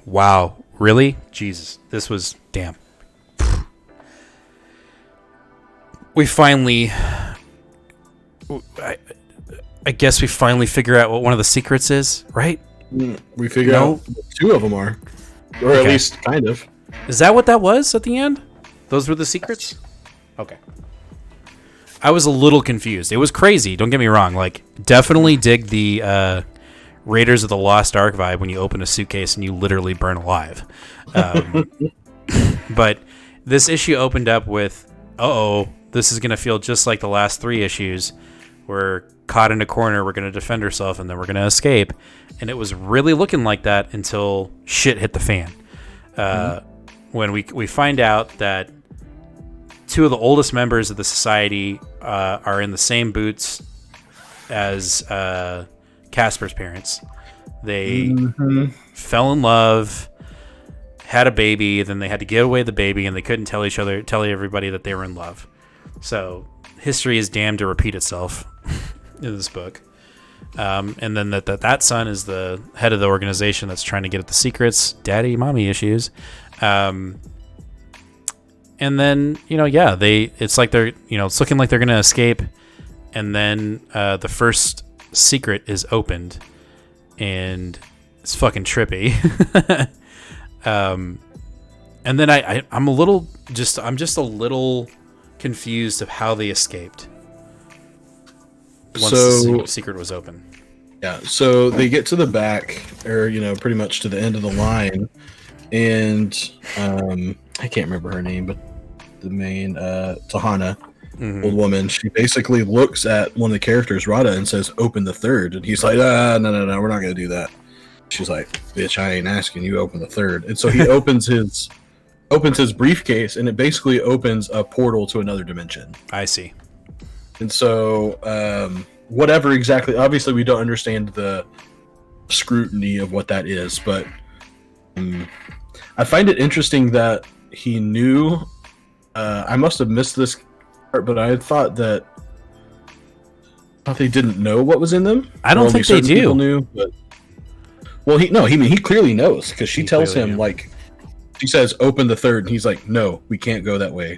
Wow, really? Jesus, this was damn. We finally, I guess we finally figure out what one of the secrets is, right? We figure out what two of them are, or at least kind of. Is that what that was at the end? Those were the secrets? Okay. I was a little confused. It was crazy. Don't get me wrong. Like, definitely dig the Raiders of the Lost Ark vibe when you open a suitcase and you literally burn alive. But this issue opened up with, this is going to feel just like the last three issues. We're caught in a corner. We're going to defend ourselves, and then we're going to escape. And it was really looking like that until shit hit the fan. When we find out that two of the oldest members of the society are in the same boots as Casper's parents. They fell in love, had a baby, then they had to give away the baby, and they couldn't tell everybody that they were in love. So history is damned to repeat itself in this book. And then that son is the head of the organization that's trying to get at the secrets, daddy, mommy issues. And then, it's like they're, it's looking like they're going to escape. And then the first secret is opened and it's fucking trippy. And then I'm just a little confused of how they escaped once the secret was open. Yeah, so they get to the back, or pretty much to the end of the line, and I can't remember her name, but the main Tahana, old woman, she basically looks at one of the characters, Rada, and says, "Open the third," and he's like, no, we're not gonna do that. She's like, "Bitch, I ain't asking you, open the third." And so he opens his briefcase, and it basically opens a portal to another dimension. I see. And so whatever exactly, obviously we don't understand the scrutiny of what that is, but I find it interesting that he knew. I must have missed this part, but I had thought they didn't know what was in them. I don't think they do. People knew, but he clearly knows, because she tells him, like, she says, "Open the third," and he's like, "No, we can't go that way."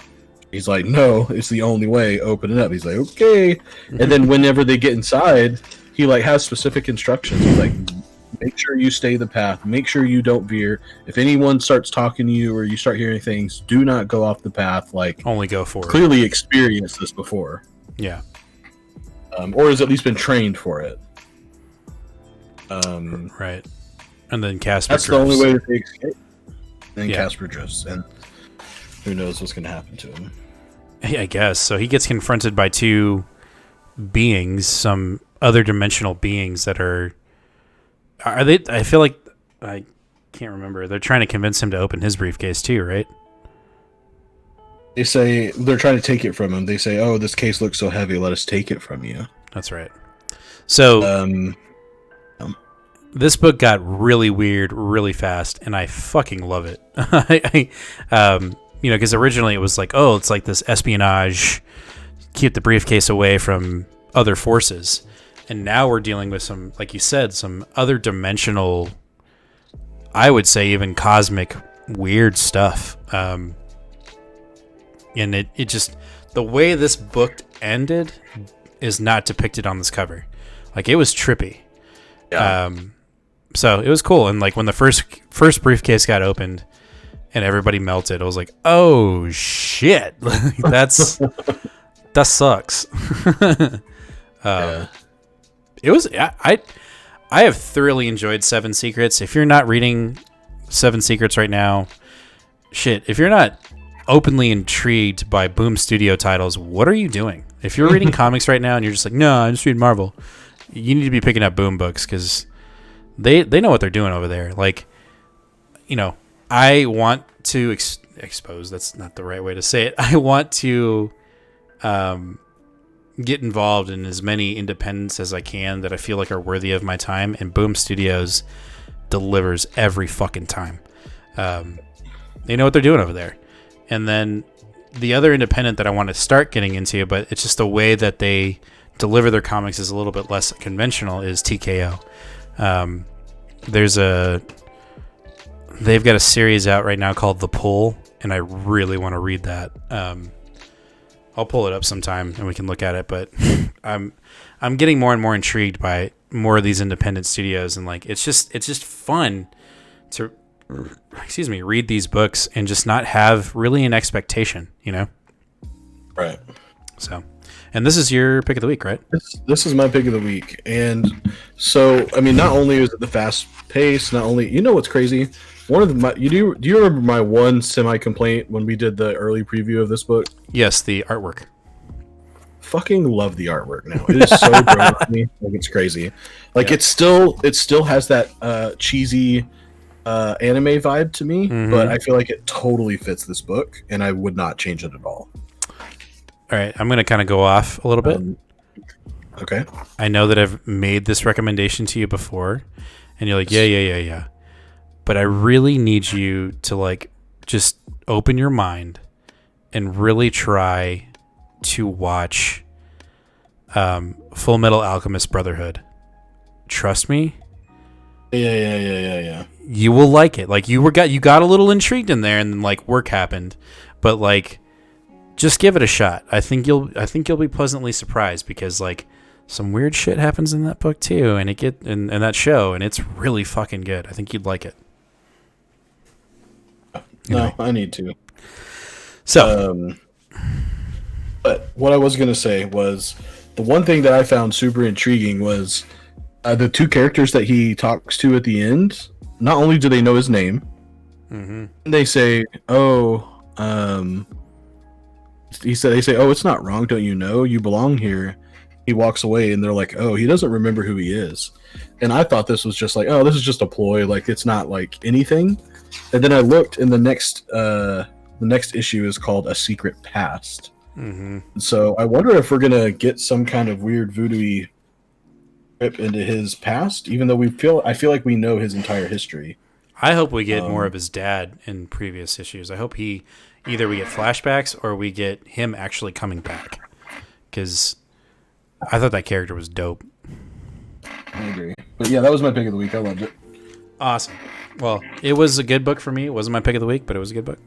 He's like, "No, it's the only way. Open it up." He's like, "Okay." And then whenever they get inside, he has specific instructions. He's like, "Make sure you stay the path. Make sure you don't veer. If anyone starts talking to you or you start hearing things, do not go off the path. Like, only go forward." Clearly experienced this before. Yeah. Or has at least been trained for it. Right. And then Casper. That's the only way that they escape. Then Casper drifts, and who knows what's going to happen to him. I guess. So he gets confronted by two beings, some other dimensional beings that are they? I feel like I can't remember. They're trying to convince him to open his briefcase too, right? They say they're trying to take it from him. They say, "Oh, this case looks so heavy. Let us take it from you." That's right. So this book got really weird really fast, and I fucking love it. Because originally it was like, oh, it's like this espionage, keep the briefcase away from other forces. And now we're dealing with some, like you said, some other dimensional, I would say even cosmic weird stuff. And it just, the way this book ended is not depicted on this cover. Like, it was trippy. Yeah. So it was cool. And like when the first briefcase got opened and everybody melted, I was like, oh shit. that sucks. It was, I have thoroughly enjoyed Seven Secrets. If you're not reading Seven Secrets right now, shit, if you're not openly intrigued by Boom Studio titles, what are you doing? If you're reading comics right now and you're just like, no, I'm just reading Marvel, you need to be picking up Boom books, because they know what they're doing over there. Like, I want to expose, that's not the right way to say it. I want to get involved in as many independents as I can that I feel like are worthy of my time, and Boom Studios delivers every fucking time. They know what they're doing over there. And then the other independent that I want to start getting into, but it's just the way that they deliver their comics is a little bit less conventional, is TKO. There's a they've got a series out right now called The Pull, and I really want to read that. I'll pull it up sometime and we can look at it. But I'm getting more and more intrigued by more of these independent studios, and like it's just fun to read these books and just not have really an expectation, you know? Right. So, and this is your pick of the week, right? This is my pick of the week. And so, I mean, not only is it the fast pace, not only, you know what's crazy? One of the, do you remember my one semi-complaint when we did the early preview of this book? Yes, the artwork. Fucking love the artwork now. It is so grown on me. Like, it's crazy. Like, it still has that cheesy anime vibe to me, but I feel like it totally fits this book, and I would not change it at all. All right, I'm going to kind of go off a little bit. Okay. I know that I've made this recommendation to you before, and you're like, yeah. But I really need you to, like, just open your mind and really try to watch Full Metal Alchemist Brotherhood. Trust me. Yeah. You will like it. Like, you got a little intrigued in there, and then, like, work happened. But, like, just give it a shot. I think you'll be pleasantly surprised, because like some weird shit happens in that book too, and in that show, and it's really fucking good. I think you'd like it. No, I need to. So, but what I was gonna say was the one thing that I found super intriguing was the two characters that he talks to at the end. Not only do they know his name, they say, "Oh, they say, oh, it's not wrong, don't you know? You belong here." He walks away, and they're like, "Oh, he doesn't remember who he is." And I thought this was just like, "Oh, this is just a ploy. Like, it's not like anything." And then I looked, and the next issue is called A Secret Past. So I wonder if we're gonna get some kind of weird voodoo-y trip into his past, even though I feel like we know his entire history. I hope we get more of his dad in previous issues. I hope either we get flashbacks or we get him actually coming back, because I thought that character was dope. I agree. But yeah, that was my pick of the week. I loved it. Awesome. Well, it was a good book for me. It wasn't my pick of the week, but it was a good book.